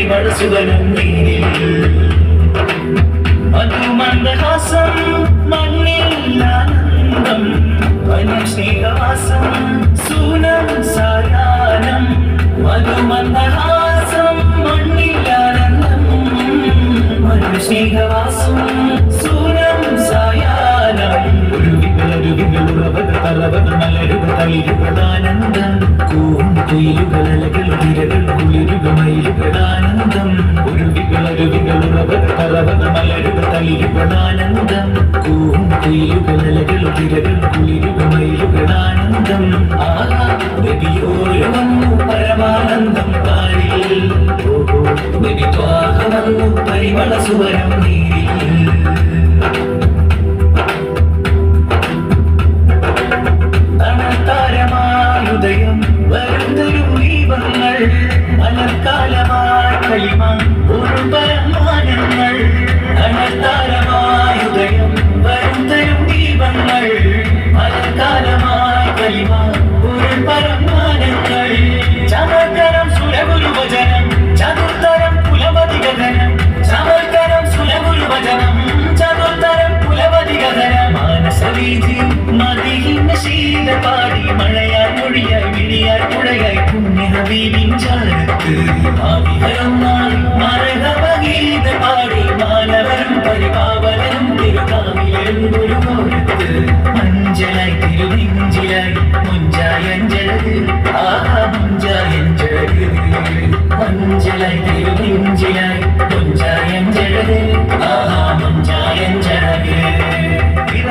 പരിമള സുവനം നീരിൽ മധുമന്ദഹാസം മണ്ണിൽ ആനന്ദം വനം സ്നേഹവാസം സൂനം സായാഹ്നം മധുമന്ദഹാസം മണ്ണിൽ ആനന്ദം വനം സ്നേഹവാസം സൂനം സായാഹ്നം തളിരുകളാനന്ദം കുയിലുകളലകൾ തിരകൾ കുളിരുകമയിലുകളാനന്ദം മലരുക തളിരുകളാനന്ദം കുയിലുകളലകൾ തിരകൾ കുളിരുകമയിലുകളാനന്ദം നദിയോരം വന്നു പരമാനന്ദം പാരിൽ നദി ത്വാഹ വന്നു പരിമള സുവനം നീരിൽ ഉദയം വരുന്നൊരു ദീപങ്ങൾ മലർക്കാലമായി കളിമ ഒരു പരമാനങ്ങൾ അനർത്താരമായി ഉദയം വരുന്നൊരു ദീപങ്ങൾ മലർക്കാലമായി കളിമ ഒരു പരമാനങ്ങൾ ചമൽക്കരം സുരഗുരു വചനം ചതുർത്തരം കുലപതി ഗതനം ചമൽക്കരം സുരഗുരു വചനം ചതുർത്തരം കുലപതി ഗതനം മാനസവീതി മതിഹിന്ന ശീല പാടി മഴയായി മൊഴിയായി വിളിയായി പുഴയായി പുണ്യഹബീബിൻ ചാരത്ത് ആവിഹരമായി മരഹവഗീത പാടി മാനവരും പരിപാവനരും തിരുകാവിലും ഗുരുവോരത്ത് മഞ്ചലായി തിരുനെഞ്ചിലായി മുഞ്ചായഞ്ചഴക് ആഹാ മുഞ്ചായഞ്ചഴക് മഞ്ചലായി തിരുനെഞ്ചിലായി മുഞ്ചായഞ്ചഴക് ആഹാ മുഞ്ചായഞ്ചഴക്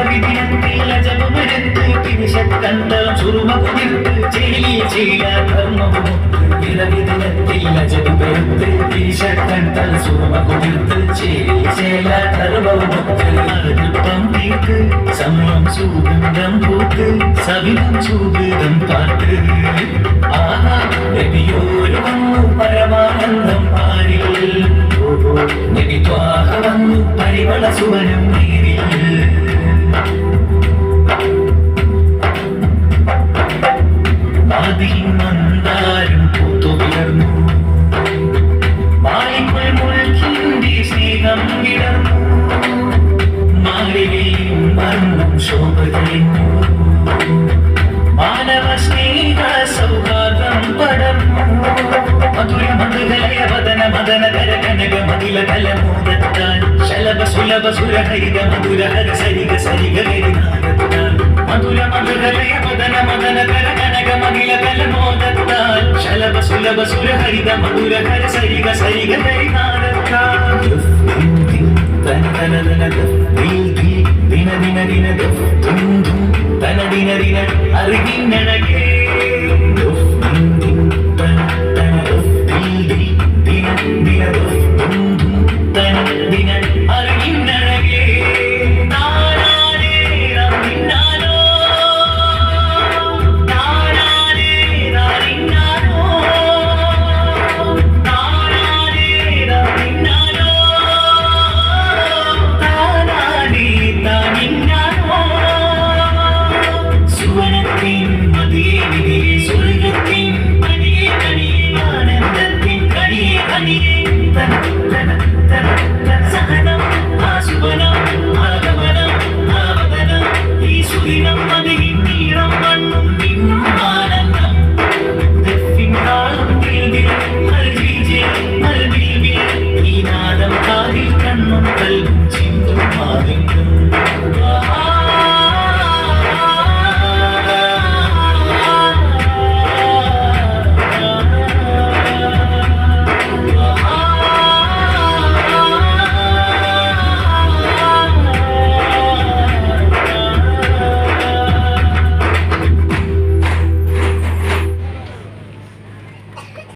വിധിനത്തിൽ അജബുമെടുത്ത് പിരിശക്കണ്ടം ചുരുമ കുതിർത്ത് ചെയ്യ ധർമ്മവുമൊത്ത് വിധിനത്തിൽ അജബുമെടുത്ത് പിരിശക്കണ്ടം ചുരുമ കുതിർത്ത് ചെയ്യ ധർമ്മവുമൊത്ത് അടുപ്പം തീർക്ക് സമയം സുഗന്ധം പൂത്ത് സവിധം സുഗന്ധം പാട്ട് ആഹാ നദിയോര് വന്നു പരമാനന്ദം പാരിൽ നദി ത്വാഹ വന്നു പരിമള സുവനം നീരിൽ മന്ദാരം പൂത്തുവിടർന്നു മാലിക്കുൾ മുൾക്കിന്റെ സ്നേഹം വിടർന്നു മാലികയും വർണ്ണം ശോഭ തെളിഞ്ഞു മാനവ സ്നേഹ സൗഹാർദ്ദം പടർന്നു മധുര മധുകലയ വദന മദന കര കനക മതില കലമോദത്താൽ ശലഭ സുലഭ സുരഹരിത മധുര ഹര സരിഗ സരിഗ ഗരിനാദത്താൽ മധുര മധുകലയ വദന മദന കര കനക മതില കലമോദത്താൽ ശലഭ സുലഭ സുരഹരിത മധുര ഹര സരിഗ സരിഗ ഗരിനാദത്താൽ തന തന തന ദിന ദിന ദിന ദും ദും തന ദിന ദിന അറിവിനഴകേ Suena